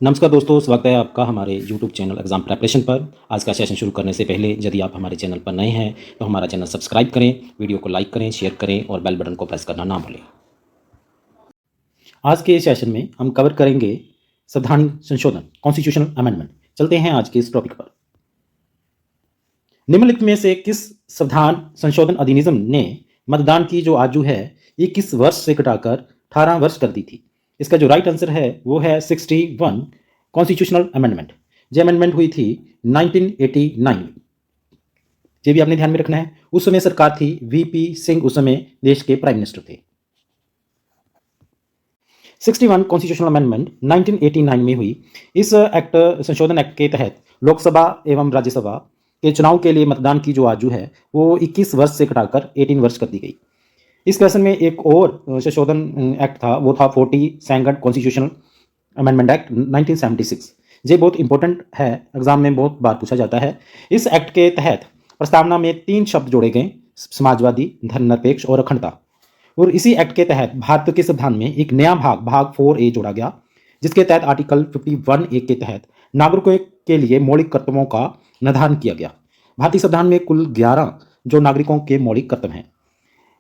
नमस्कार दोस्तों, स्वागत है आपका हमारे YouTube चैनल एग्ज़ाम प्रिपरेशन पर। आज का सेशन शुरू करने से पहले यदि आप हमारे चैनल पर नए हैं तो हमारा चैनल सब्सक्राइब करें, वीडियो को लाइक करें, शेयर करें और बेल बटन को प्रेस करना ना भूलें। आज के सेशन में हम कवर करेंगे संवैधानिक संशोधन, कॉन्स्टिट्यूशनल अमेंडमेंट। चलते हैं आज के इस टॉपिक पर। निम्नलिखित में से किस संविधान संशोधन अधिनियम ने मतदान की जो आयु है 21 वर्ष से घटाकर 18 वर्ष कर दी थी? इसका जो राइट आंसर है वो है 61 कॉन्स्टिट्यूशनल अमेंडमेंट। जो अमेंडमेंट हुई थी 1989 में। ये भी आपने ध्यान में रखना है। उस समय सरकार थी वीपी सिंह, उस समय देश के प्राइम मिनिस्टर थे। 61 कॉन्स्टिट्यूशनल अमेंडमेंट 1989 में हुई। इस एक्ट संशोधन एक्ट के तहत लोकसभा एवं राज्यसभा के चुनाव के लिए मतदान की जो आयु है वो 21 वर्ष से घटाकर 18 वर्ष कर दी गई। इस क्वेश्चन में एक और संशोधन एक्ट था, वो था 42 कॉन्स्टिट्यूशनल अमेंडमेंट एक्ट 1976। ये बहुत इंपॉर्टेंट है, एग्जाम में बहुत बार पूछा जाता है। इस एक्ट के तहत प्रस्तावना में 3 शब्द जोड़े गए, समाजवादी, धर्मनिरपेक्ष और अखंडता। और इसी एक्ट के तहत भारत के संविधान में एक नया भाग 4A जोड़ा गया, जिसके तहत आर्टिकल 51A के तहत नागरिकों के लिए मौलिक कर्तव्यों का निर्धारण किया गया। भारतीय संविधान में कुल 11 जो नागरिकों के मौलिक कर्तव्य हैं।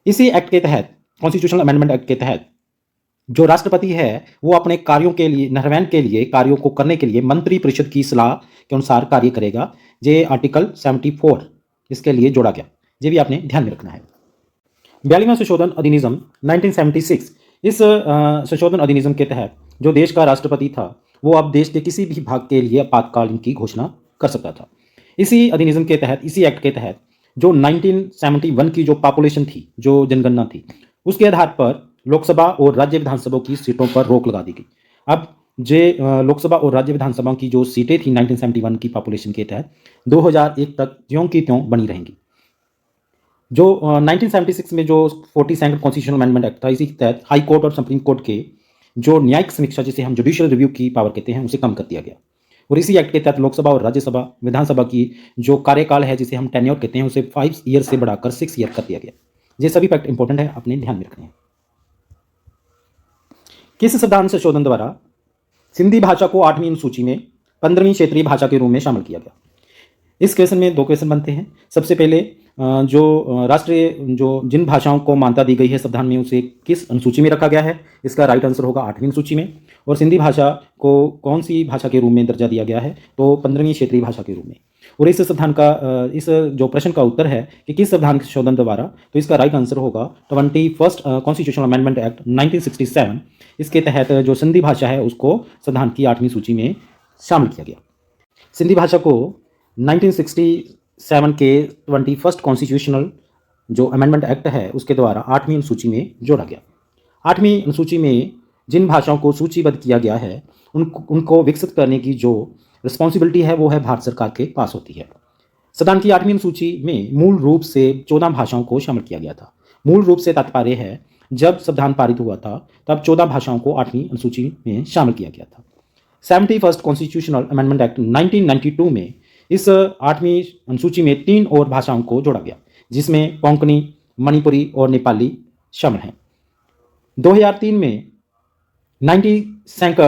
इसी एक्ट के तहत, कॉन्स्टिट्यूशनल अमेंडमेंट एक्ट के तहत, जो राष्ट्रपति है वो अपने कार्यों के लिए, निर्वहन के लिए, कार्यों को करने के लिए मंत्री परिषद की सलाह के अनुसार कार्य करेगा। ये आर्टिकल 74 इसके लिए जोड़ा गया। ये भी आपने ध्यान में रखना है। 42वां संशोधन अधिनियम 1976। इस संशोधन अधिनियम के तहत जो देश का राष्ट्रपति था वो अब देश के किसी भी भाग के लिए आपातकालीन की घोषणा कर सकता था। इसी अधिनियम के तहत, इसी एक्ट के तहत जो 1971 की जो पॉपुलेशन थी, जो जनगणना थी, उसके आधार पर लोकसभा और राज्य विधानसभा की सीटों पर रोक लगा दी गई। अब लोकसभा और राज्य विधानसभा की जो सीटें थी 1971 की पॉपुलेशन के तहत 2001 तक ज्यों की त्यों बनी रहेंगी। जो 1976 में जो 42 कॉन्स्टिट्यूशनल अमेंडमेंट एक्ट था, इसी के तहत हाई कोर्ट और सुप्रीम कोर्ट के जो न्यायिक समीक्षा, जिसे हम जुडिशियल रिव्यू की पावर कहते हैं, उसे कम कर दिया गया। और इसी एक्ट के तहत लोकसभा और राज्यसभा विधानसभा की जो कार्यकाल है, जिसे हम टेन्योर कहते हैं, उसे 5 ईयर से बढ़ाकर 6 ईयर कर दिया गया। ये सभी फैक्ट इंपॉर्टेंट है, अपने ध्यान में रखने हैं। किस संविधान संशोधन द्वारा सिंधी भाषा को 8वीं अनुसूची में 15वीं क्षेत्रीय भाषा के रूप में शामिल किया गया? इस क्वेश्चन में 2 क्वेश्चन बनते हैं। सबसे पहले जो राष्ट्रीय जिन भाषाओं को मान्यता दी गई है संविधान में, उसे किस अनुसूची में रखा गया है? इसका राइट आंसर होगा 8वीं अनुसूची में। और सिंधी भाषा को कौन सी भाषा के रूप में दर्जा दिया गया है? तो 15वीं क्षेत्रीय भाषा के रूप में। और इस संविधान का इस जो प्रश्न का उत्तर है कि किस संविधान संशोधन द्वारा, तो इसका राइट आंसर होगा 21 कॉन्स्टिट्यूशनल अमेंडमेंट एक्ट 1967। इसके तहत जो सिंधी भाषा है उसको संविधान की 8वीं सूची में शामिल किया गया। सिंधी भाषा को 1967 के 21 कॉन्स्टिट्यूशनल जो अमेंडमेंट एक्ट है उसके द्वारा 8वीं अनुसूची में जोड़ा गया। 8वीं अनुसूची में जिन भाषाओं को सूचीबद्ध किया गया है उनको विकसित करने की जो रिस्पॉन्सिबिलिटी है वो है भारत सरकार के पास होती है। संविधान की 8वीं अनुसूची में मूल रूप से 14 भाषाओं को शामिल किया गया था। मूल रूप से तात्पर्य है जब संविधान पारित हुआ था तब 14 भाषाओं को 8वीं अनुसूची में शामिल किया गया था। 71 कॉन्स्टिट्यूशनल अमेंडमेंट एक्ट 1992 में इस 8वीं अनुसूची में 3 और भाषाओं को जोड़ा गया, जिसमें कोंकणी, मणिपुरी और नेपाली शामिल हैं। 2003 में 92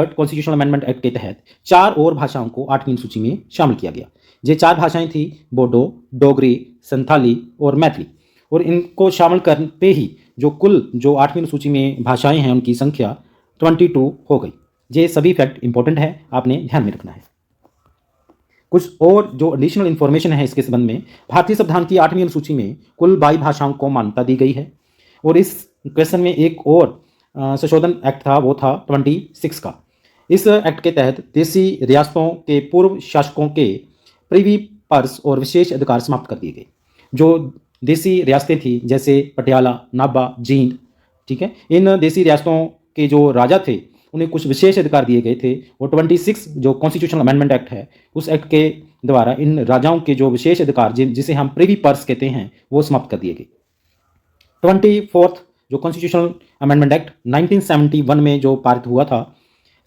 कॉन्स्टिट्यूशनल अमेंडमेंट एक्ट के तहत 4 और भाषाओं को 8वीं सूची में शामिल किया गया। ये 4 भाषाएं थी बोडो, डोगरी, संथाली और मैथिली। और इनको शामिल करते ही जो कुल 8वीं सूची में भाषाएं हैं उनकी संख्या 22 हो गई। ये सभी फैक्ट इंपॉर्टेंट है, आपने ध्यान में रखना है। कुछ और जो एडिशनल इन्फॉर्मेशन है इसके संबंध में, भारतीय संविधान की 8वीं अनुसूची में कुल 22 भाषाओं को मान्यता दी गई है। और इस क्वेश्चन में एक और संशोधन एक्ट था, वो था 26 का। इस एक्ट के तहत देसी रियासतों के पूर्व शासकों के प्रिवी पर्स और विशेष अधिकार समाप्त कर दिए गए। जो देसी रियासतें थी जैसे पटियाला, नाभा, जींद, ठीक है, इन देसी रियासतों के जो राजा थे उन्हें कुछ विशेष अधिकार दिए गए थे। और 26 जो कॉन्स्टिट्यूशनल अमेंडमेंट एक्ट है उस एक्ट के द्वारा इन राजाओं के जो विशेष अधिकार जिसे हम प्रिवी पर्स कहते हैं वो समाप्त कर दिए गए। 24 जो कॉन्स्टिट्यूशनल अमेंडमेंट एक्ट 1971 में जो पारित हुआ था,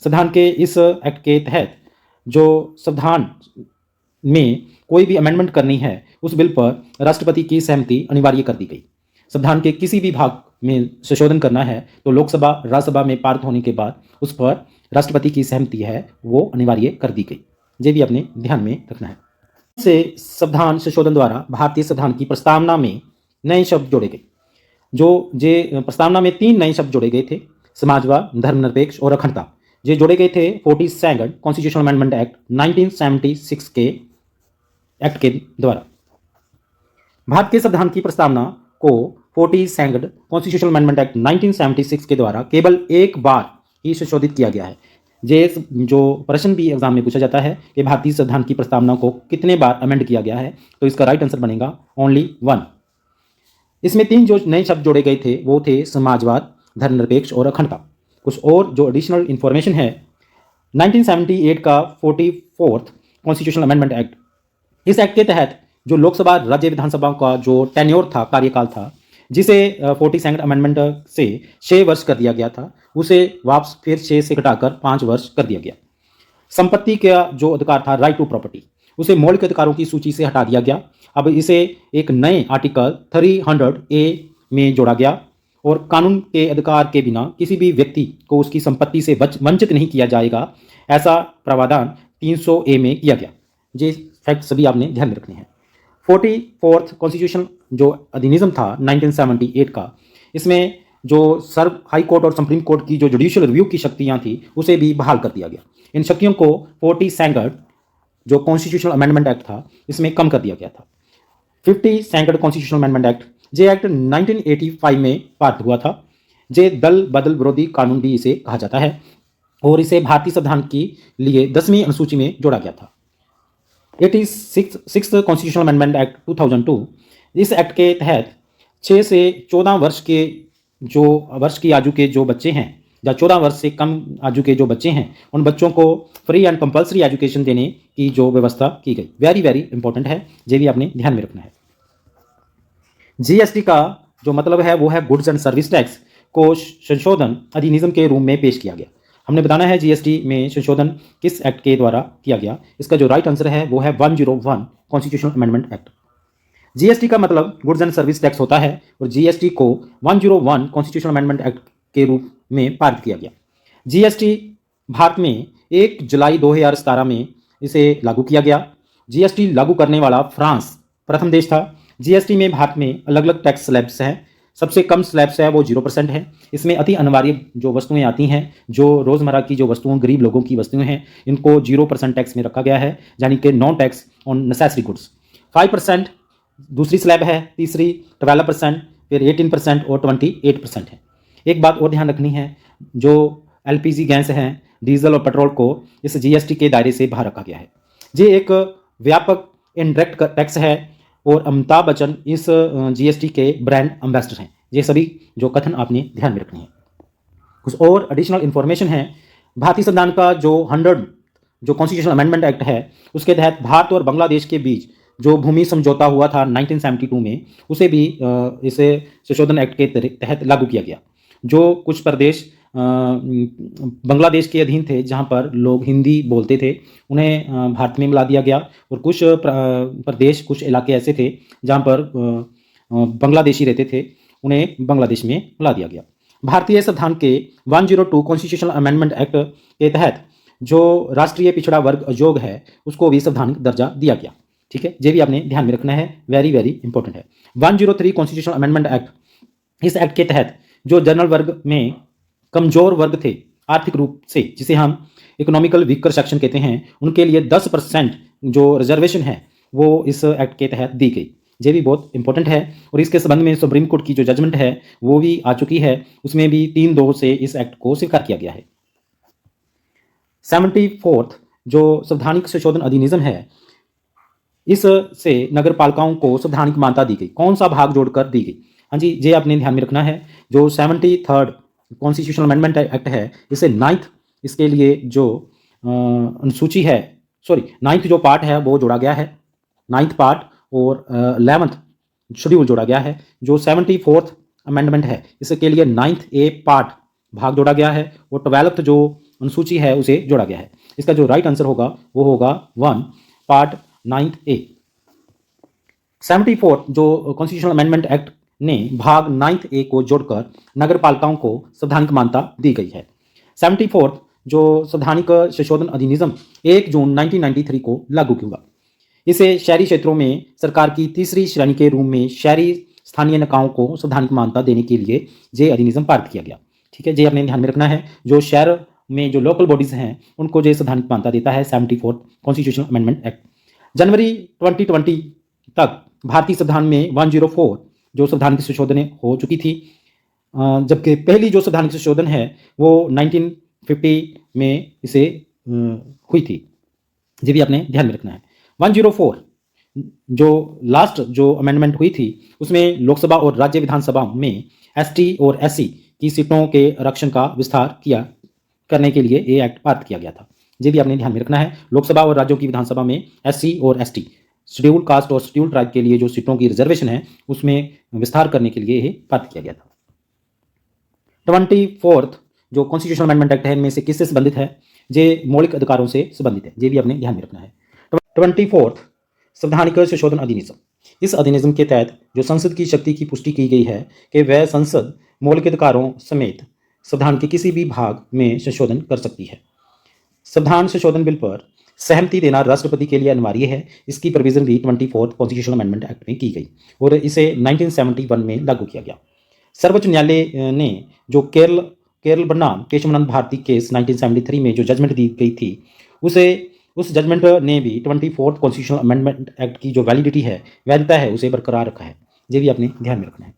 संविधान के इस एक्ट के तहत जो संविधान में कोई भी अमेंडमेंट करनी है उस बिल पर राष्ट्रपति की सहमति अनिवार्य कर दी गई। संविधान के किसी भी भाग में संशोधन करना है तो लोकसभा, राज्यसभा में पारित होने के बाद उस पर राष्ट्रपति की सहमति है वो अनिवार्य कर दी गई। ये भी अपने ध्यान में रखना है। से संविधान संशोधन द्वारा भारतीय संविधान की प्रस्तावना में नए शब्द जोड़े गए। जो जे प्रस्तावना में 3 नए शब्द जोड़े गए थे, समाजवाद, धर्मनिरपेक्ष और अखंडता। ये जोड़े गए थे 42 कॉन्स्टिट्यूशनल अमेंडमेंट एक्ट 1976 के एक्ट के द्वारा। भारत के संविधान की प्रस्तावना को 42 कॉन्स्टिट्यूशनल अमेंडमेंट एक्ट 1976 के द्वारा केवल एक बार ही संशोधित किया गया है। ये जो प्रश्न भी एग्जाम में पूछा जाता है कि भारतीय संविधान की प्रस्तावना को कितने बार अमेंड किया गया है, तो इसका राइट आंसर बनेगा ओनली 1। इसमें 3 जो नए शब्द जोड़े गए थे वो थे समाजवाद, धर्मनिरपेक्ष और अखंडता। कुछ और जो एडिशनल इंफॉर्मेशन है, 1978 का 44th कॉन्स्टिट्यूशनल अमेंडमेंट एक्ट, इस एक्ट के तहत जो लोकसभा राज्य विधानसभा का जो टेन्योर था, कार्यकाल था, जिसे 42 अमेंडमेंट से 6 वर्ष कर दिया गया था, उसे वापस फिर 6 से घटाकर 5 वर्ष कर दिया गया। संपत्ति का जो अधिकार था, राइट टू प्रॉपर्टी, उसे मौलिक अधिकारों की सूची से हटा दिया गया। अब इसे एक नए आर्टिकल 300A में जोड़ा गया और कानून के अधिकार के बिना किसी भी व्यक्ति को उसकी संपत्ति से वंचित नहीं किया जाएगा, ऐसा प्रावधान 300A में किया गया। ये फैक्ट सभी आपने ध्यान में रखने हैं। 44th कॉन्स्टिट्यूशन जो अधिनियम था 1978 का, इसमें जो सर्व हाई कोर्ट और सुप्रीम कोर्ट की जो जुडिशियल रिव्यू की शक्तियां थी उसे भी बहाल कर दिया गया। इन शक्तियों को 42 जो कॉन्स्टिट्यूशनल अमेंडमेंट एक्ट था इसमें कम कर दिया गया था। 52 कॉन्स्टिट्यूशनल अमेंडमेंट एक्ट, ये एक्ट 1985 में पारित हुआ था। ये दल बदल विरोधी कानून भी इसे कहा जाता है और इसे भारतीय संविधान के लिए 10वीं अनुसूची में जोड़ा गया था। 86 कॉन्स्टिट्यूशनल अमेंडमेंट एक्ट 2002, इस एक्ट के तहत 6 से 14 वर्ष की आयु के जो बच्चे हैं या 14 वर्ष से कम आयु के जो बच्चे हैं, उन बच्चों को फ्री एंड कंपल्सरी एजुकेशन देने की जो व्यवस्था की गई। वेरी वेरी इंपॉर्टेंट है, ये भी आपने ध्यान में रखना है। जीएसटी का जो मतलब है वो है गुड्स एंड सर्विस टैक्स को संशोधन अधिनियम के रूप में पेश किया गया। हमने बताना है जीएसटी में संशोधन किस एक्ट के द्वारा किया गया। इसका जो राइट आंसर है वो है 101 कॉन्स्टिट्यूशनल अमेंडमेंट एक्ट। जीएसटी का मतलब गुड्स एंड सर्विस टैक्स होता है और जीएसटी को 101 कॉन्स्टिट्यूशनल अमेंडमेंट एक्ट के रूप में पारित किया गया। जीएसटी भारत में 1 जुलाई 2017 में इसे लागू किया गया। जीएसटी लागू करने वाला फ्रांस प्रथम देश था। जीएसटी में भारत में अलग अलग टैक्स स्लैब्स हैं। सबसे कम स्लैब्स है वो 0% है। इसमें अति अनिवार्य जो वस्तुएं आती हैं, जो रोज़मर्रा की जो वस्तुएं, गरीब लोगों की वस्तुएं हैं, इनको 0% टैक्स में रखा गया है, यानी कि non tax on necessary goods. 5% दूसरी स्लैब है, तीसरी 12%, फिर 18% और 28% है। एक बात और ध्यान रखनी है, जो एलपीजी गैस हैं, डीजल और पेट्रोल को इस जीएसटी के दायरे से बाहर रखा गया है। ये एक व्यापक इनडायरेक्ट टैक्स है और अमिताभ बच्चन इस जीएसटी के ब्रांड एम्बेसडर हैं। ये सभी जो कथन आपने ध्यान में रखने हैं। कुछ और एडिशनल इन्फॉर्मेशन है। भारतीय संविधान का जो 100 जो कॉन्स्टिट्यूशनल अमेंडमेंट एक्ट है, उसके तहत भारत और बांग्लादेश के बीच जो भूमि समझौता हुआ था 1972 में, उसे भी इसे संशोधन एक्ट के तहत लागू किया गया। जो कुछ प्रदेश बांग्लादेश के अधीन थे, जहां पर लोग हिंदी बोलते थे, उन्हें भारत में मिला दिया गया और कुछ प्रदेश, कुछ इलाके ऐसे थे जहां पर बांग्लादेशी रहते थे, उन्हें बांग्लादेश में मिला दिया गया। भारतीय संविधान के 102 कॉन्स्टिट्यूशनल अमेंडमेंट एक्ट के तहत जो राष्ट्रीय पिछड़ा वर्ग आयोग है, उसको भी संवैधानिक दर्जा दिया गया। ठीक है, ये भी आपने ध्यान में रखना है, वेरी वेरी इंपॉर्टेंट है। 103 कॉन्स्टिट्यूशनल अमेंडमेंट एक्ट, इस एक्ट के तहत जो जनरल वर्ग में कमजोर वर्ग थे आर्थिक रूप से, जिसे हम इकोनॉमिकल वीकर सेक्शन कहते हैं, उनके लिए 10% जो रिजर्वेशन है वो इस एक्ट के तहत दी गई। ये भी बहुत इंपॉर्टेंट है और इसके संबंध में सुप्रीम कोर्ट की जो जजमेंट है वो भी आ चुकी है, उसमें भी 3-2 से इस एक्ट को स्वीकार किया गया है। 74th जो संवैधानिक संशोधन अधिनियम है, इससे नगर पालिकाओं को संवैधानिक मान्यता दी गई। कौन सा भाग जोड़कर दी गई? हाँ जी, ये आपने ध्यान में रखना है। जो 73rd कॉन्स्टिट्यूशनल अमेंडमेंट एक्ट है, इसे 9th, इसके लिए जो अनुसूची है, सॉरी 9th जो पार्ट है वो जोड़ा गया है, 9th पार्ट, और 11th शेड्यूल जोड़ा गया है। जो 74th अमेंडमेंट है, इसके लिए 9th A पार्ट भाग जोड़ा गया है और 12th जो अनुसूची है उसे जोड़ा गया है। इसका जो राइट आंसर होगा वो होगा 1 पार्ट 9th A। 74th जो कॉन्स्टिट्यूशनल अमेंडमेंट एक्ट ने भाग 9th A को जोड़कर नगर पालिकाओं को संवैधानिक मान्यता दी गई है। 74th जो संवैधानिक संशोधन अधिनियम 1 जून 1993 को लागू हुआ। इसे शहरी क्षेत्रों में सरकार की तीसरी श्रेणी के रूप में शहरी स्थानीय निकायों को संवैधानिक मान्यता देने के लिए ये अधिनियम पारित किया गया। ठीक है, ये अपने ध्यान में रखना है। जो शहर में जो लोकल बॉडीज हैं उनको जो संवैधानिक मान्यता देता है 74 कॉन्स्टिट्यूशनल अमेंडमेंट एक्ट। जनवरी 2020 तक भारतीय संविधान में 104 जो संवैधानिक संशोधन हो चुकी थी, जबकि पहली जो संवैधानिक संशोधन है वो 1950 में इसे हुई थी। ये भी आपने ध्यान में रखना है। 104 जो लास्ट जो अमेंडमेंट हुई थी उसमें लोकसभा और राज्य विधानसभा में एसटी और एससी की सीटों के आरक्षण का विस्तार करने के लिए ये एक्ट पारित किया गया था। ये भी आपने ध्यान में रखना है। लोकसभा और राज्यों की विधानसभा में एससी और एसटी शेड्यूल कास्ट और शेड्यूल ट्राइब के लिए जो सीटों की रिजर्वेशन है उसमें विस्तार करने के लिए ये पारित किया गया था। 24th जो कॉन्स्टिट्यूशनल अमेंडमेंट एक्ट है इनमें से किससे संबंधित है? ये मौलिक अधिकारों से संबंधित है। ये भी अपने ध्यान में रखना है। 24th संवैधानिक संशोधन अधिनियम। इस अधिनियम के तहत जो संसद की शक्ति की पुष्टि की गई है कि वह संसद मौलिक अधिकारों समेत संविधान के किसी भी भाग में संशोधन कर सकती है। संविधान संशोधन बिल पर सहमति देना राष्ट्रपति के लिए अनिवार्य है। इसकी प्रोविजन भी 24th कॉन्स्टिट्यूशनल अमेंडमेंट एक्ट में की गई और इसे 1971 में लागू किया गया। सर्वोच्च न्यायालय ने जो केरल बनाम केशवानंद भारती केस 1973 में जो जजमेंट दी गई थी उस जजमेंट ने भी 24th कॉन्स्टिट्यूशनल अमेंडमेंट एक्ट की जो वैधता है उसे बरकरार रखा है। ये भी आपने ध्यान में रखना है।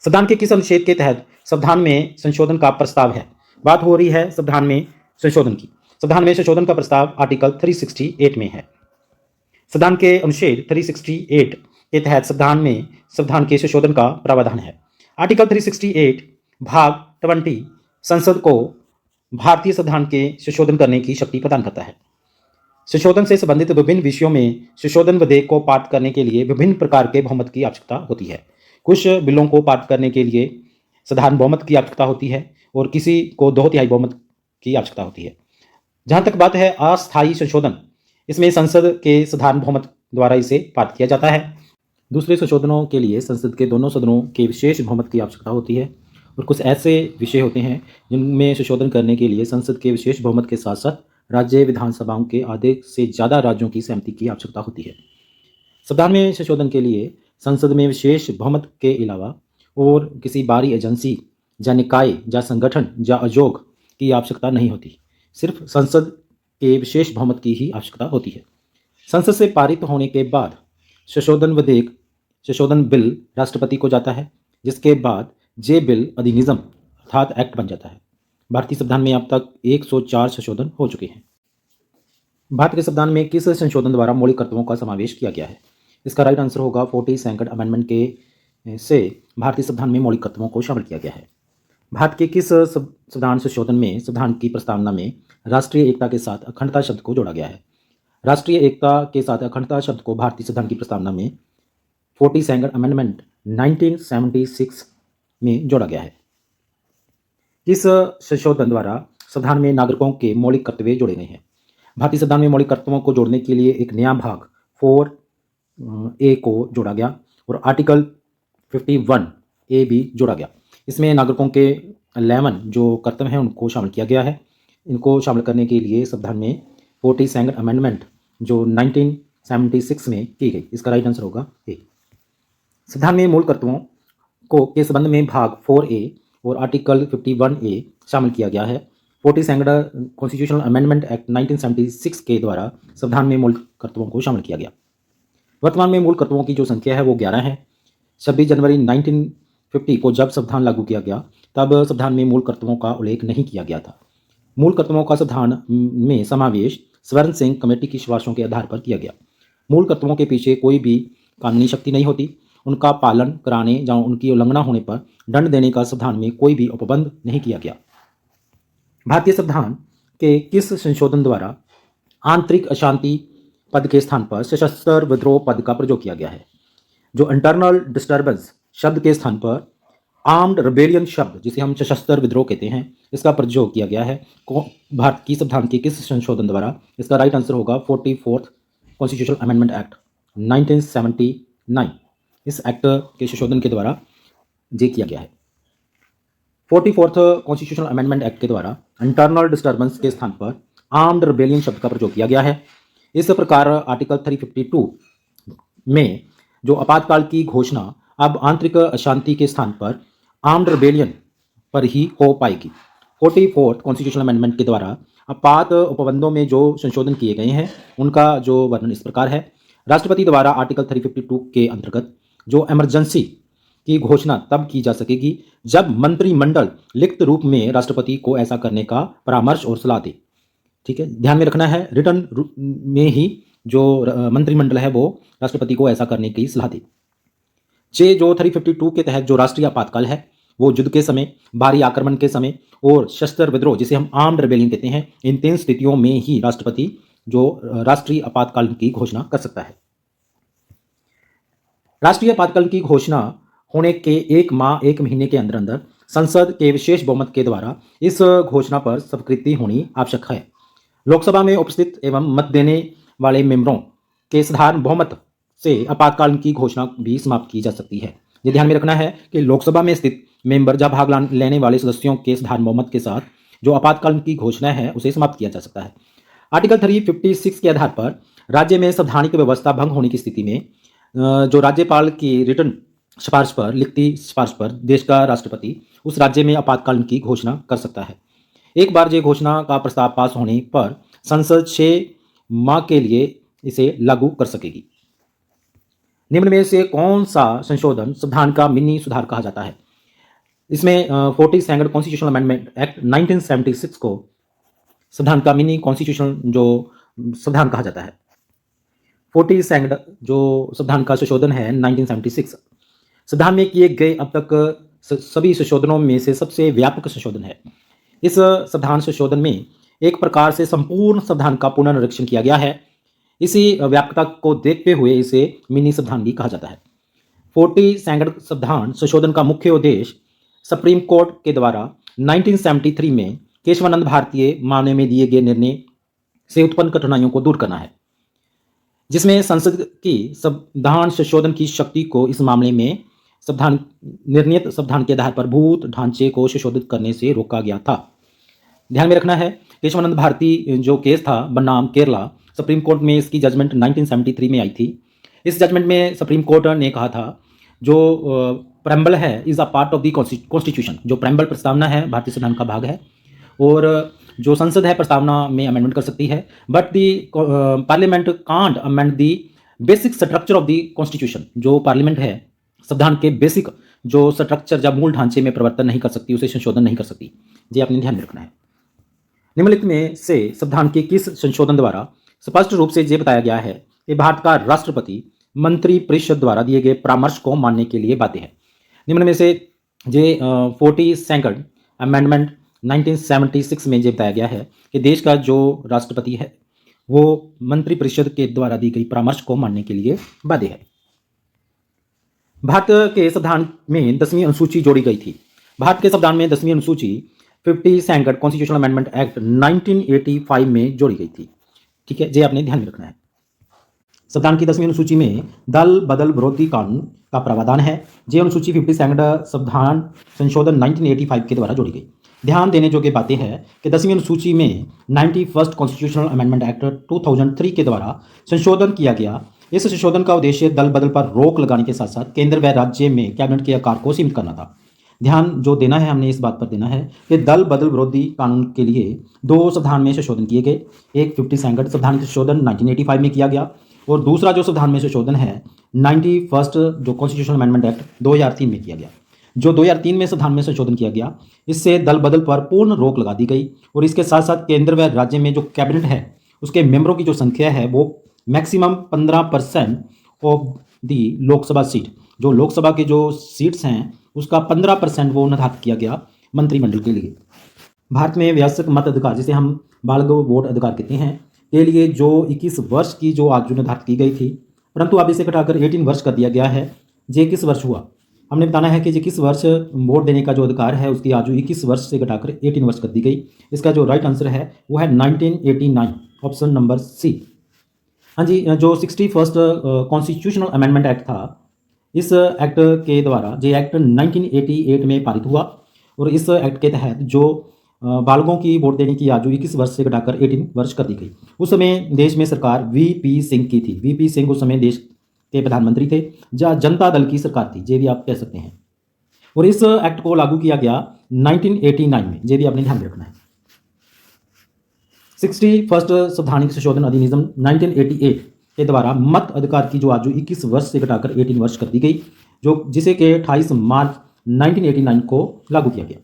संविधान के किस अनुच्छेद के तहत संविधान में संशोधन का प्रस्ताव है? बात हो रही है संविधान में संशोधन की। संविधान में संशोधन का प्रस्ताव आर्टिकल 368 में है। संविधान के अनुच्छेद 368 के तहत संविधान के संशोधन का प्रावधान है। आर्टिकल 368 भाग 20 संसद को भारतीय संविधान के संशोधन करने की शक्ति प्रदान करता है। संशोधन से संबंधित विभिन्न विषयों में संशोधन विधेयक को पारित करने के लिए विभिन्न प्रकार के बहुमत की आवश्यकता होती है। कुछ बिलों को पारित करने के लिए साधारण बहुमत की आवश्यकता होती है और किसी को 2/3 बहुमत की आवश्यकता होती है। जहां तक बात है अस्थायी संशोधन, इसमें संसद के साधारण बहुमत द्वारा इसे पारित किया जाता है। दूसरे संशोधनों के लिए संसद के दोनों सदनों के विशेष बहुमत की आवश्यकता होती है और कुछ ऐसे विषय होते हैं जिनमें संशोधन करने के लिए संसद के विशेष बहुमत के साथ साथ राज्य विधानसभाओं के आधे से ज़्यादा राज्यों की सहमति की आवश्यकता होती है। संविधान में संशोधन के लिए संसद में विशेष बहुमत के अलावा और किसी बाहरी एजेंसी या निकाय या संगठन या आयोग की आवश्यकता नहीं होती। सिर्फ संसद के विशेष बहुमत की ही आवश्यकता होती है। संसद से पारित होने के बाद संशोधन बिल राष्ट्रपति को जाता है, जिसके बाद जे बिल अधिनियम अर्थात एक्ट बन जाता है। भारतीय संविधान में अब तक 104 संशोधन हो चुके हैं। भारत के संविधान में किस संशोधन द्वारा मौलिक कर्तव्यों का समावेश किया गया है? इसका राइट आंसर होगा 42nd अमेंडमेंट के से भारतीय संविधान में मौलिक कर्तव्यों को शामिल किया गया है। भारत के किस संविधान संशोधन में संविधान की प्रस्तावना में राष्ट्रीय एकता के साथ अखंडता शब्द को जोड़ा गया है? राष्ट्रीय एकता के साथ अखंडता शब्द को भारतीय संविधान की प्रस्तावना में 42nd अमेंडमेंट 1976 में जोड़ा गया है। इस संशोधन द्वारा संविधान में नागरिकों के मौलिक कर्तव्य जोड़े गए हैं। भारतीय संविधान में मौलिक कर्तव्यों को जोड़ने के लिए एक नया भाग 4A को जोड़ा गया और आर्टिकल 51A भी जोड़ा गया। इसमें नागरिकों के 11 जो कर्तव्य हैं उनको शामिल किया गया है। इनको शामिल करने के लिए संविधान में 42nd अमेंडमेंट जो 1976 में की गई। इसका राइट आंसर होगा ए। संविधान में मूल कर्तव्यों के संबंध में भाग 4A और आर्टिकल 51A शामिल किया गया है। 42nd कॉन्स्टिट्यूशनल अमेंडमेंट एक्ट 1976 के द्वारा संविधान में मूल कर्तव्यों को शामिल किया गया। वर्तमान में मूल कर्तव्यों की जो संख्या है वो 11 है। 26 जनवरी 1950 को जब संविधान लागू किया गया तब संविधान में मूल कर्तव्यों का उल्लेख नहीं किया गया था। मूल कर्तव्यों का संविधान में समावेश स्वर्ण सिंह कमेटी की सिफारिशों के आधार पर किया गया। मूल कर्तव्यों के पीछे कोई भी कानूनी शक्ति नहीं होती। उनका पालन कराने या उनकी उल्लंघना होने पर दंड देने का संविधान में कोई भी उपबंध नहीं किया गया। भारतीय संविधान के किस संशोधन द्वारा आंतरिक अशांति पद के स्थान पर सशस्त्र विद्रोह पद का प्रयोग किया गया है? जो इंटरनल डिस्टर्बेंस शब्द के स्थान पर आर्म्ड रिबेलियन शब्द जिसे हम सशस्त्र विद्रोह कहते हैं इसका प्रयोग किया गया है भारत की संविधान के किस संशोधन द्वारा? इसका राइट आंसर होगा 44th कॉन्स्टिट्यूशनल अमेंडमेंट एक्ट 1979। इस एक्ट के संशोधन के द्वारा ये किया गया है। 44th कॉन्स्टिट्यूशनल अमेंडमेंट एक्ट के द्वारा इंटरनल डिस्टर्बेंस के स्थान पर आर्म्ड रिबेलियन शब्द का प्रयोग किया गया है। इस प्रकार आर्टिकल 352 में जो आपातकाल की घोषणा अब आंतरिक अशांति के स्थान पर आर्म्ड रिबेलियन पर ही हो पाएगी। 44th कॉन्स्टिट्यूशनल अमेंडमेंट के द्वारा आपात उपबंधों में जो संशोधन किए गए हैं उनका जो वर्णन इस प्रकार है। राष्ट्रपति द्वारा आर्टिकल 352 के अंतर्गत जो इमरजेंसी की घोषणा तब की जा सकेगी जब मंत्रिमंडल लिखित रूप में राष्ट्रपति को ऐसा करने का परामर्श और सलाह दे। ठीक है, ध्यान में रखना है, रिटर्न में ही जो मंत्रिमंडल है वो राष्ट्रपति को ऐसा करने की सलाह दे। जो 352 के तहत जो राष्ट्रीय आपातकाल है वो युद्ध के समय, भारी आक्रमण के समय और शस्त्र विद्रोह जिसे हम आर्म्ड रिबेलियन कहते हैं, इन 3 स्थितियों में ही राष्ट्रपति जो राष्ट्रीय आपातकाल की घोषणा कर सकता है। राष्ट्रीय आपातकाल की घोषणा होने के 1 माह 1 महीने के अंदर अंदर संसद के विशेष बहुमत के द्वारा इस घोषणा पर स्वीकृति होनी आवश्यक है। लोकसभा में उपस्थित एवं मत देने वाले मेंबरों के साधारण बहुमत से आपातकाल की घोषणा भी समाप्त की जा सकती है। ये ध्यान में रखना है कि लोकसभा में स्थित मेंबर जब भाग लेने वाले सदस्यों के साधारण बहुमत के साथ जो आपातकाल की घोषणा है उसे समाप्त किया जा सकता है। आर्टिकल 356 के आधार पर राज्य में संवैधानिक व्यवस्था भंग होने की स्थिति में जो राज्यपाल की रिटर्न सिफारिश पर, लिखती सिफारिश पर देश का राष्ट्रपति उस राज्य में आपातकाल की घोषणा कर सकता है। एक बार ये घोषणा का प्रस्ताव पास होने पर संसद 6 माह के लिए इसे लागू कर सकेगी। निम्न में से कौन सा संशोधन संविधान का मिनी सुधार कहा जाता है? इसमें 42nd कॉन्स्टिट्यूशनल अमेंडमेंट एक्ट 1976 को संविधान का मिनी कॉन्स्टिट्यूशनल जो संविधान कहा जाता है। 42nd जो संविधान का संशोधन है 1976 संविधान में किए गए अब तक सभी संशोधनों में से सबसे व्यापक संशोधन है। इस संविधान संशोधन में एक प्रकार से संपूर्ण संविधान का पुनर्निरीक्षण किया गया है। इसी व्यापकता को देखते हुए इसे मिनी संविधान भी कहा जाता है। 42nd संविधान संशोधन का मुख्य उद्देश्य सुप्रीम कोर्ट के द्वारा 1973 में केशवानंद भारतीय मामले में दिए गए निर्णय से उत्पन्न कठिनाइयों को दूर करना है, जिसमें संसद की संविधान संशोधन की शक्ति को इस मामले में संविधान निर्णीत संविधान के आधार पर भूत ढांचे को संशोधित करने से रोका गया था। ध्यान में रखना है, केशवानंद भारती जो केस था बनाम केरला, सुप्रीम कोर्ट में इसकी जजमेंट 1973 में आई थी। इस जजमेंट में सुप्रीम कोर्ट ने कहा था जो प्रेम्बल है is a part of the constitution. जो प्रेम्बल प्रस्तावना है भारतीय संविधान का भाग है और जो संसद है प्रस्तावना में अमेंडमेंट कर सकती है, but the parliament can't amend the basic structure of the constitution. जो पार्लियामेंट है संविधान के बेसिक जो स्ट्रक्चर जब मूल ढांचे में परिवर्तन नहीं कर सकती, उसे संशोधन नहीं कर सकती। ये आपने ध्यान में रखना है। निम्नलिखित में से संविधान के किस संशोधन द्वारा स्पष्ट रूप से ये बताया गया है कि भारत का राष्ट्रपति मंत्री परिषद द्वारा दिए गए परामर्श को मानने के लिए बाध्य है? निम्न में से जे 42nd अमेंडमेंट 1976 में ये बताया गया है कि देश का जो राष्ट्रपति है वो मंत्री परिषद के द्वारा दी गई परामर्श को मानने के लिए बाध्य है। भारत के संविधान में 10वीं अनुसूची जोड़ी गई थी। भारत के संविधान में 10वीं अनुसूची 52nd कॉन्स्टिट्यूशनल अमेंडमेंट एक्ट 1985 में जोड़ी गई थी। ठीक है, ये आपने ध्यान में रखना है। संविधान की 10वीं अनुसूची में दल बदल विरोधी कानून का प्रावधान है। ये अनुसूची 52nd संविधान संशोधन 1985 के द्वारा जोड़ी गई। ध्यान देने योग्य बातें हैं कि 10वीं अनुसूची में 91st कॉन्स्टिट्यूशनल अमेंडमेंट एक्ट 2003 के द्वारा संशोधन किया गया। इस संशोधन का उद्देश्य दल बदल पर रोक लगाने के साथ साथ केंद्र व राज्य में कैबिनेट के आकार को सीमित करना था। ध्यान जो देना है हमने इस बात पर देना है कि दल बदल विरोधी कानून के लिए 2 संविधान में संशोधन किए गए। एक 52nd संविधान संशोधन 1985 में किया गया और दूसरा जो संविधान में संशोधन है 91st जो कॉन्स्टिट्यूशनल अमेंडमेंट एक्ट 2003 में किया गया। जो 2003 में संविधान में संशोधन किया गया, इससे दल बदल पर पूर्ण रोक लगा दी गई और इसके साथ साथ केंद्र व राज्य में जो कैबिनेट है उसके मेंबरों की जो संख्या है वो maximum 15% of the Lok Sabha seat, जो लोकसभा के जो सीट्स हैं उसका 15% वो निर्धारित किया गया मंत्रिमंडल के लिए। भारत में वयस्क मत अधिकार जिसे हम बाल वोट अधिकार कहते हैं के लिए जो 21 वर्ष की जो आयु निर्धारित की गई थी, परंतु अब इसे घटाकर 18 वर्ष कर दिया गया है। ये किस वर्ष हुआ? हमने बताना है कि ये किस वर्ष वोट देने का जो अधिकार है उसकी आयु 21 वर्ष से घटाकर 18 वर्ष कर दी गई। इसका जो राइट आंसर है वो है 1989, ऑप्शन नंबर सी। हाँ जी, जो 61st कॉन्स्टिट्यूशनल अमेंडमेंट एक्ट था, इस एक्ट के द्वारा ये एक्ट 1988 में पारित हुआ और इस एक्ट के तहत जो बालकों की वोट देने की आयु 21 वर्ष से घटाकर 18 वर्ष कर दी गई। उस समय देश में सरकार वीपी सिंह की थी। वीपी सिंह उस समय देश के प्रधानमंत्री थे। जनता दल की सरकार थी, ये भी आप कह सकते हैं। और इस एक्ट को लागू किया गया 1989 में, ये भी आपने ध्यान में रखना है। 61st संवैधानिक संशोधन अधिनियम 1988 के द्वारा मत अधिकार की जो आयु 21 वर्ष से घटाकर 18 वर्ष कर दी गई, जो जिसे के 28 मार्च 1989 को लागू किया गया।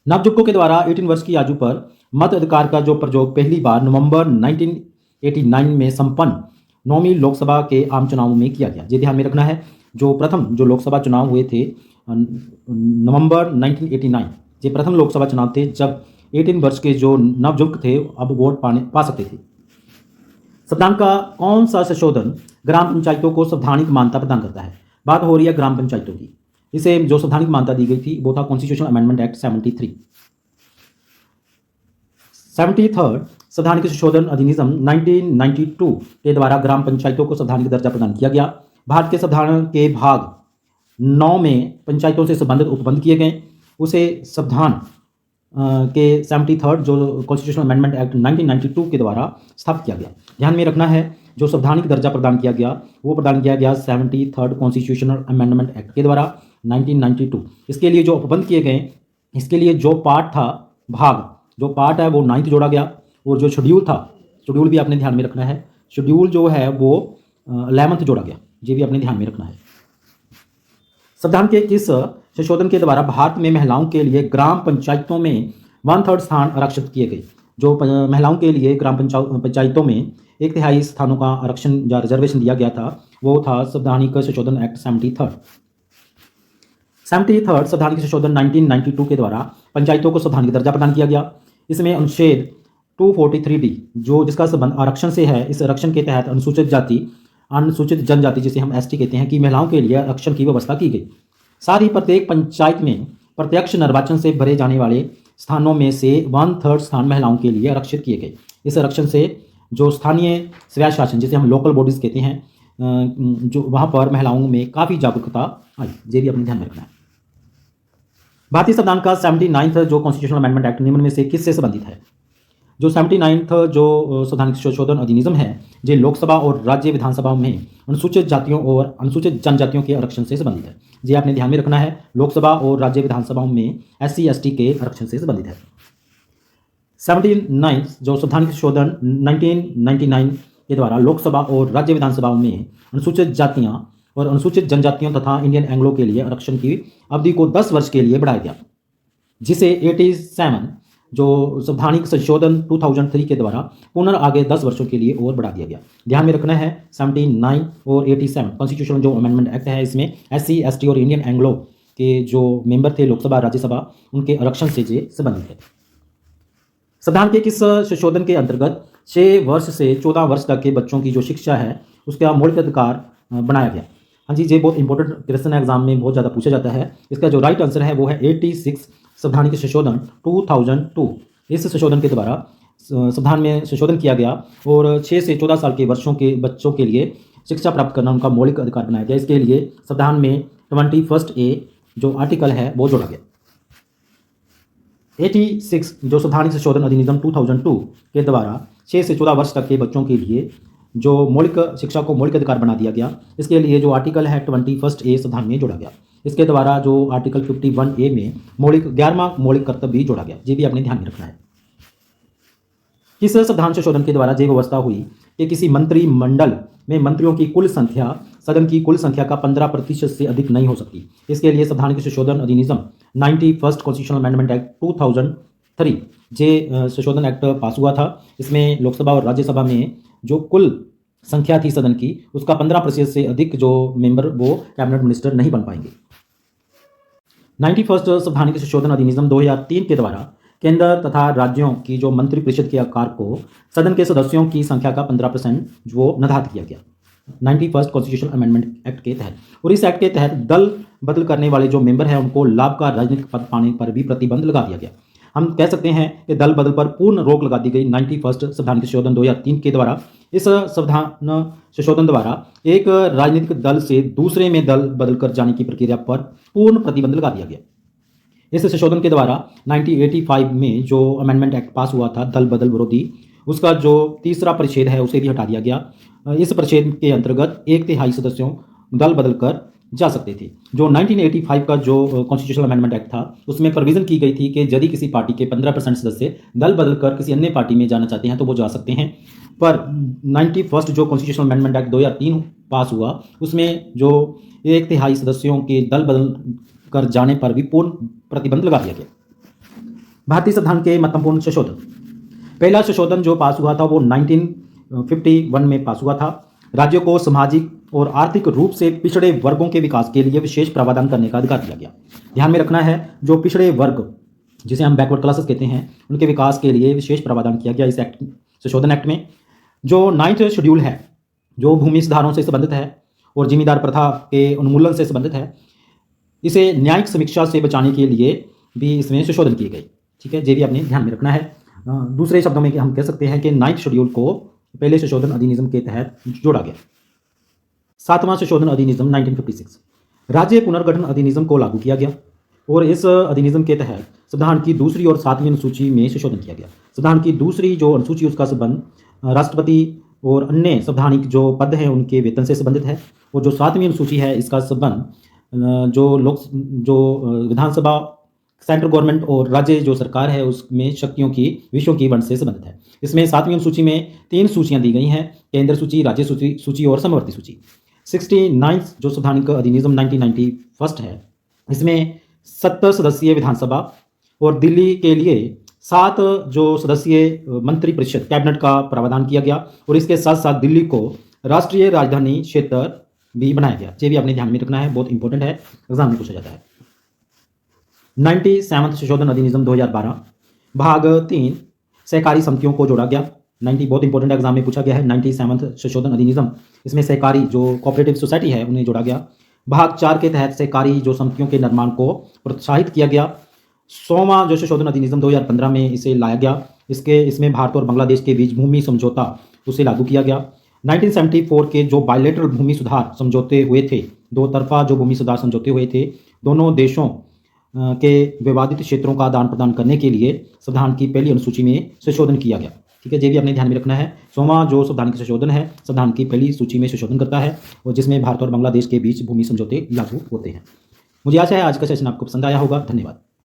नवयुवकों के द्वारा 18 वर्ष की आयु पर मत अधिकार का जो प्रयोग पहली बार नवंबर 1989 में संपन्न 9वीं लोकसभा के आम चुनाव में किया गया। ये ध्यान में रखना है, जो प्रथम जो लोकसभा चुनाव हुए थे नवंबर 1989, ये प्रथम लोकसभा चुनाव थे जब 18 वर्ष के जो नवयुवक थे अब वोट पा सकते थे। संविधान का कौन सा संशोधन ग्राम पंचायतों को संवैधानिक मान्यता प्रदान करता है? बात हो रही है ग्राम पंचायतों की। इसे जो संवैधानिक मान्यता दी गई थी वो था कॉन्स्टिट्यूशनल अमेंडमेंट एक्ट 73। 73rd संवैधानिक संशोधन अधिनियम 1992 के द्वारा ग्राम पंचायतों को संवैधानिक दर्जा प्रदान किया गया। भारत के संविधान के भाग 9 में पंचायतों से संबंधित उपबंध किए गए। उसे संविधान के 73rd जो कॉन्स्टिट्यूशनल अमेंडमेंट एक्ट 1992 के द्वारा स्थापित किया गया। ध्यान में रखना है, जो संवैधानिक दर्जा प्रदान किया गया वो प्रदान किया गया 73rd कॉन्स्टिट्यूशनल अमेंडमेंट एक्ट के द्वारा 1992। इसके लिए जो उपबंध किए गए, इसके लिए जो पार्ट था, भाग जो पार्ट है वो 9th जोड़ा गया, और जो शेड्यूल था, शेड्यूल भी आपने ध्यान में रखना है, शेड्यूल जो है वो 11th जोड़ा गया। ये भी आपने ध्यान में रखना है। संविधान के किस संशोधन के द्वारा भारत में महिलाओं के लिए ग्राम पंचायतों में 1/3 स्थान आरक्षित किए गए? जो महिलाओं के लिए ग्राम पंचायतों में 1/3 स्थानों का आरक्षण या रिजर्वेशन दिया गया था, वो था संवैधानिक संशोधन एक्ट 73rd। 73rd संवैधानिक संशोधन 1992 के द्वारा पंचायतों को संवैधानिक दर्जा प्रदान किया गया। इसमें अनुच्छेद 243D जो जिसका संबंध आरक्षण से है, इस आरक्षण के तहत अनुसूचित जाति, अनुसूचित जनजाति जिसे हम ST कहते हैं, कि महिलाओं के लिए आरक्षण की व्यवस्था की गई। साथ ही प्रत्येक पंचायत में प्रत्यक्ष निर्वाचन से भरे जाने वाले स्थानों में से 1/3 स्थान महिलाओं के लिए आरक्षित किए गए। इस आरक्षण से जो स्थानीय स्वयं शासन जिसे हम लोकल बॉडीज कहते हैं, जो वहाँ पर महिलाओं में काफ़ी जागरूकता आई। ये भी अपने ध्यान में रखना है। भारतीय संविधान का 79th जो कॉन्स्टिट्यूशनल अमेंडमेंट एक्ट निम्न में से किससे संबंधित है? जो 79th जो संवैधानिक संशोधन अधिनियम है, ये लोकसभा और राज्य विधानसभाओं में अनुसूचित जातियों और अनुसूचित जनजातियों के आरक्षण से संबंधित है। ये आपने ध्यान में रखना है, लोकसभा और राज्य विधानसभाओं में SC ST के आरक्षण से संबंधित है। 79 जो संवैधानिक संशोधन 1999 के द्वारा लोकसभा और राज्य विधानसभाओं में अनुसूचित जातियां और अनुसूचित जनजातियों तथा इंडियन एंग्लो के लिए आरक्षण की अवधि को 10 वर्ष के लिए बढ़ाया गया, जिसे 87 जो संवैधानिक संशोधन 2003 के द्वारा पुनः आगे 10 वर्षों के लिए और बढ़ा दिया गया। ध्यान में रखना है 79 और 87 कॉन्स्टिट्यूशनल जो अमेंडमेंट एक्ट है, इसमें SC ST और इंडियन एंग्लो के जो मेंबर थे लोकसभा राज्यसभा, उनके आरक्षण से ये संबंधित है। संविधान के किस संशोधन के अंतर्गत 6 वर्ष से 14 वर्ष तक के बच्चों की जो शिक्षा है उसका मौलिक अधिकार बनाया गया? हाँ जी, ये बहुत इंपॉर्टेंट क्वेश्चन है, एग्जाम में बहुत ज़्यादा पूछा जाता है। इसका जो राइट आंसर है वो है 86 संवैधानिक संशोधन 2002। इस संशोधन के द्वारा संविधान में संशोधन किया गया और 6 से 14 साल के वर्षों के बच्चों के लिए शिक्षा प्राप्त करना उनका मौलिक अधिकार बनाया गया। इसके लिए संविधान में 21A जो आर्टिकल है वो जोड़ा गया। 86 जो संवैधानिक संशोधन अधिनियम 2002 के द्वारा 6 से 14 वर्ष तक के बच्चों के लिए जो मौलिक शिक्षा को मौलिक अधिकार बना दिया गया। इसके लिए जो आर्टिकल है 21A संविधान में जोड़ा गया। इसके द्वारा जो आर्टिकल 51A में 11वां मौलिक कर्तव्य भी जोड़ा गया। ये भी आपने ध्यान में रखना है। किस संविधान संशोधन के द्वारा ये व्यवस्था हुई कि किसी मंत्रिमंडल में मंत्रियों की कुल संख्या सदन की कुल संख्या का 15% से अधिक नहीं हो सकती? इसके लिए संवैधानिक संशोधन अधिनियम 91st कॉन्स्टिट्यूशनल अमेंडमेंट एक्ट 2003 ये संशोधन एक्ट पास हुआ था। इसमें लोकसभा और राज्यसभा में जो कुल संख्या थी सदन की उसका 15% से अधिक जो मेंबर वो कैबिनेट मिनिस्टर नहीं बन पाएंगे। 91st संवैधानिक संशोधन अधिनियम 2003 के द्वारा केंद्र तथा राज्यों की जो मंत्रिपरिषद के आकार को सदन के सदस्यों की संख्या का 15% जो निर्धारित किया गया 91st कॉन्स्टिट्यूशनल अमेंडमेंट एक्ट के तहत। और इस एक्ट के तहत दल बदल करने वाले जो मेंबर हैं उनको लाभ का राजनीतिक पद पाने पर भी प्रतिबंध लगा दिया गया। हम कह सकते हैं कि दल बदल पर पूर्ण रोक लगा दी गई 91st संवैधानिक संशोधन 2003 के द्वारा। इस संविधान संशोधन द्वारा एक राजनीतिक दल से दूसरे में दल बदल कर जाने की प्रक्रिया पर पूर्ण प्रतिबंध लगा दिया गया। इस संशोधन के द्वारा 1985 में जो अमेंडमेंट एक्ट पास हुआ था दल बदल विरोधी, उसका जो तीसरा परिच्छेद है उसे भी हटा दिया गया। इस परिच्छेद के अंतर्गत 1/3 सदस्यों दल बदल कर जा सकते थे। जो 1985 का जो कॉन्स्टिट्यूशनल अमेंडमेंट एक्ट था उसमें प्रोविजन की गई थी कि यदि किसी पार्टी के 15% सदस्य दल बदल कर किसी अन्य पार्टी में जाना चाहते हैं तो वो जा सकते हैं। पर 91 जो कॉन्स्टिट्यूशनल अमेंडमेंट एक्ट 2003 पास हुआ उसमें जो 1/3 सदस्यों के दल बदल कर जाने पर भी पूर्ण प्रतिबंध लगा दिया गया। भारतीय संविधान के महत्वपूर्ण संशोधन। पहला संशोधन जो पास हुआ था वो 1951 में पास हुआ था। राज्यों को सामाजिक और आर्थिक रूप से पिछड़े वर्गों के विकास के लिए विशेष प्रावधान करने का अधिकार दिया गया। ध्यान में रखना है, जो पिछड़े वर्ग जिसे हम बैकवर्ड क्लासेस कहते हैं उनके विकास के लिए विशेष प्रावधान किया गया इस एक्ट संशोधन एक्ट में। जो 9th शेड्यूल है जो भूमि सुधारों से संबंधित है और जिम्मेदार प्रथा के उन्मूलन से संबंधित है, इसे न्यायिक समीक्षा से बचाने के लिए भी इसमें संशोधन किए गए। ठीक है, ये भी आपने ध्यान में रखना है। दूसरे शब्दों में हम कह सकते हैं कि 9th शेड्यूल को पहले संशोधन अधिनियम के तहत जोड़ा गया। 7वां संशोधन अधिनियम 1956 राज्य पुनर्गठन अधिनियम को लागू किया गया और इस अधिनियम के तहत संविधान की दूसरी और 7वीं अनुसूची में संशोधन किया गया। संविधान की दूसरी जो अनुसूची उसका संबंध राष्ट्रपति और अन्य संवैधानिक जो पद हैं उनके वेतन से संबंधित है और जो 7वीं अनुसूची है इसका संबंध जो विधानसभा, सेंट्रल गवर्नमेंट और राज्य जो सरकार है उसमें शक्तियों की विषयों की वंश से संबंधित है। इसमें 7वीं अनुसूची में 3 सूचियां दी गई हैं, केंद्र सूची, राज्य सूची और समवर्ती सूची। 69 जो संवैधानिक अधिनियम 1991 है इसमें 70 सदस्यीय विधानसभा और दिल्ली के लिए 7 जो सदस्यीय मंत्री परिषद कैबिनेट का प्रावधान किया गया और इसके साथ साथ दिल्ली को राष्ट्रीय राजधानी क्षेत्र भी बनाया गया। ये भी आपने ध्यान में रखना है, बहुत इंपॉर्टेंट है, एग्जाम में पूछा जाता है। 97वां संशोधन अधिनियम 2012 भाग 3 सहकारी समितियों को जोड़ा गया। 90 बहुत इंपॉर्टेंट एग्जाम में पूछा गया है। 97वां संशोधन अधिनियम, इसमें सहकारी जो कोऑपरेटिव सोसाइटी है उन्हें जोड़ा गया। भाग 4 के तहत सहकारी जो समितियों के निर्माण को प्रोत्साहित किया गया। 100वां जो संशोधन अधिनियम 2015 में इसे लाया गया। इसमें भारत और बांग्लादेश के बीच भूमि समझौता उसे लागू किया गया। 1974 के जो बायलैटरल भूमि सुधार समझौते हुए थे, दो तरफा जो भूमि सुधार समझौते हुए थे, दोनों देशों के विवादित क्षेत्रों का आदान प्रदान करने के लिए संविधान की पहली अनुसूची में संशोधन किया गया। ठीक है, ये भी आपने ध्यान में रखना है। 100वां जो संवैधानिक संशोधन है संविधान की पहली सूची में संशोधन करता है और जिसमें भारत और बांग्लादेश के बीच भूमि समझौते लागू होते हैं। मुझे आशा है आज का सेशन आपको पसंद आया होगा। धन्यवाद।